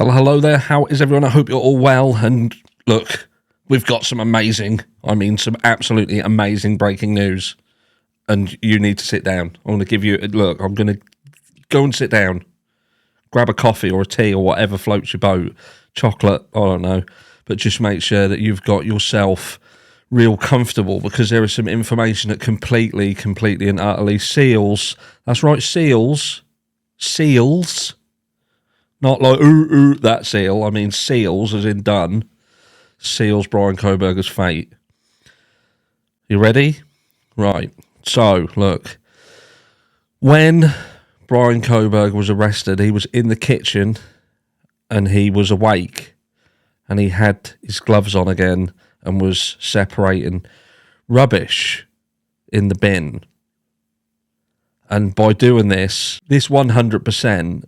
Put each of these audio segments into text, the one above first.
Well, hello there. How is everyone? I hope you're all well. And look, we've got some some absolutely amazing breaking news. And you need to sit down. I'm going to give you, look, I'm going to go and sit down. Grab a coffee or a tea or whatever floats your boat. Chocolate, I don't know. But just make sure that you've got yourself real comfortable, because there is some information that completely and utterly seals. That's right, seals. Not like, that seal. I mean, seals, as in done. Seals Bryan Kohberger's fate. You ready? Right. So, look. When Bryan Kohberger was arrested, he was in the kitchen and he was awake. And he had his gloves on again and was separating rubbish in the bin. And by doing this 100%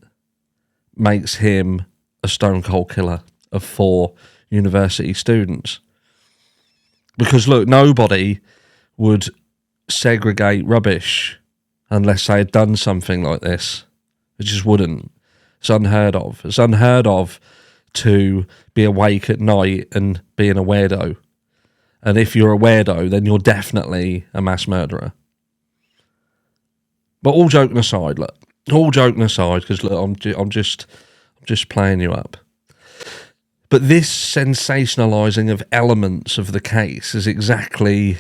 makes him a stone cold killer of 4 university students. Because look, nobody would segregate rubbish unless they had done something like this. It just wouldn't. It's unheard of. It's unheard of to be awake at night and being a weirdo. And if you're a weirdo, then you're definitely a mass murderer. But all joking aside, because look, I'm just playing you up. But this sensationalising of elements of the case is exactly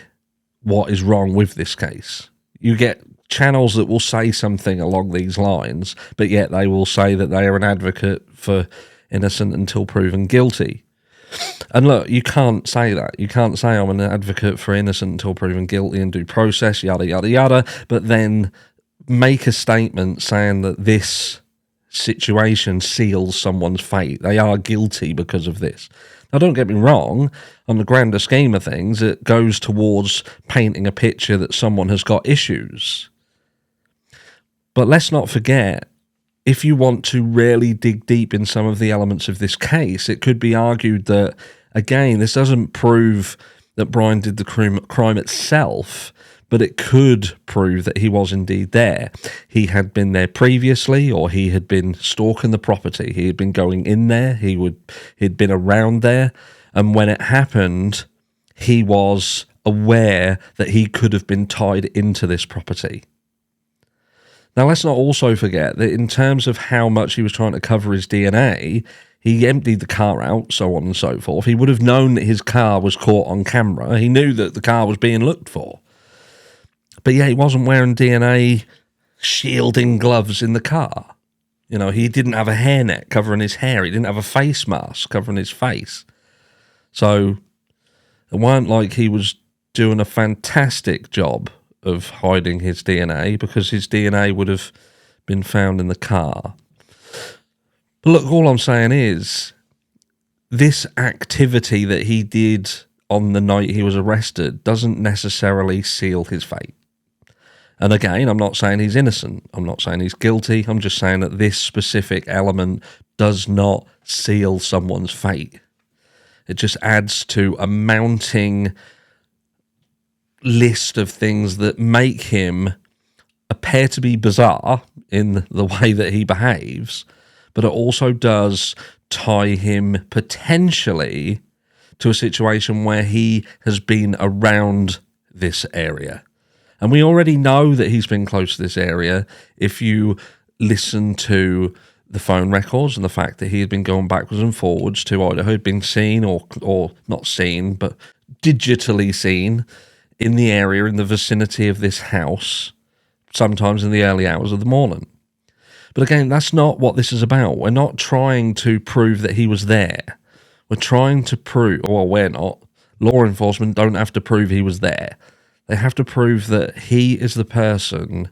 what is wrong with this case. You get channels that will say something along these lines, but yet they will say that they are an advocate for innocent until proven guilty. And look, you can't say that. You can't say I'm an advocate for innocent until proven guilty and due process, yada, yada, yada, but then make a statement saying that this situation seals someone's fate. They are guilty because of this. Now, don't get me wrong, on the grander scheme of things, it goes towards painting a picture that someone has got issues. But let's not forget, if you want to really dig deep in some of the elements of this case, it could be argued that, again, this doesn't prove that Bryan did the crime itself, but it could prove that he was indeed there. He had been there previously, or he had been stalking the property. He had been going in there. He'd been around there. And when it happened, he was aware that he could have been tied into this property. Now, let's not also forget that in terms of how much he was trying to cover his DNA, he emptied the car out, so on and so forth. He would have known that his car was caught on camera. He knew that the car was being looked for. But yeah, he wasn't wearing DNA shielding gloves in the car. You know, he didn't have a hairnet covering his hair. He didn't have a face mask covering his face. So it weren't like he was doing a fantastic job of hiding his DNA, because his DNA would have been found in the car. But look, all I'm saying is, this activity that he did on the night he was arrested doesn't necessarily seal his fate. And again, I'm not saying he's innocent. I'm not saying he's guilty. I'm just saying that this specific element does not seal someone's fate. It just adds to a mounting list of things that make him appear to be bizarre in the way that he behaves, but it also does tie him potentially to a situation where he has been around this area. And we already know that he's been close to this area if you listen to the phone records and the fact that he had been going backwards and forwards to Idaho, had been seen or not seen, but digitally seen in the area, in the vicinity of this house, sometimes in the early hours of the morning. But again, that's not what this is about. We're not trying to prove that he was there. We're trying to prove, well, we're not. Law enforcement don't have to prove he was there. They have to prove that he is the person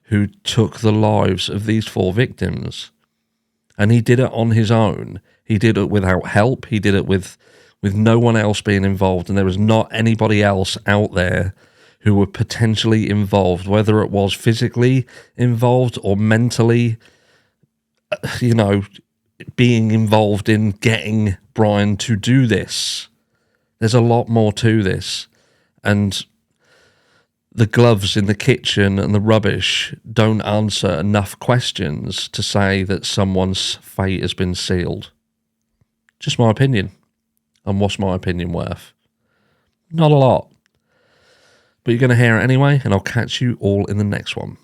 who took the lives of these 4 victims. And he did it on his own. He did it without help. He did it with no one else being involved. And there was not anybody else out there who were potentially involved, whether it was physically involved or mentally, being involved in getting Bryan to do this. There's a lot more to this. And the gloves in the kitchen and the rubbish don't answer enough questions to say that someone's fate has been sealed. Just my opinion. And what's my opinion worth? Not a lot. But you're going to hear it anyway, and I'll catch you all in the next one.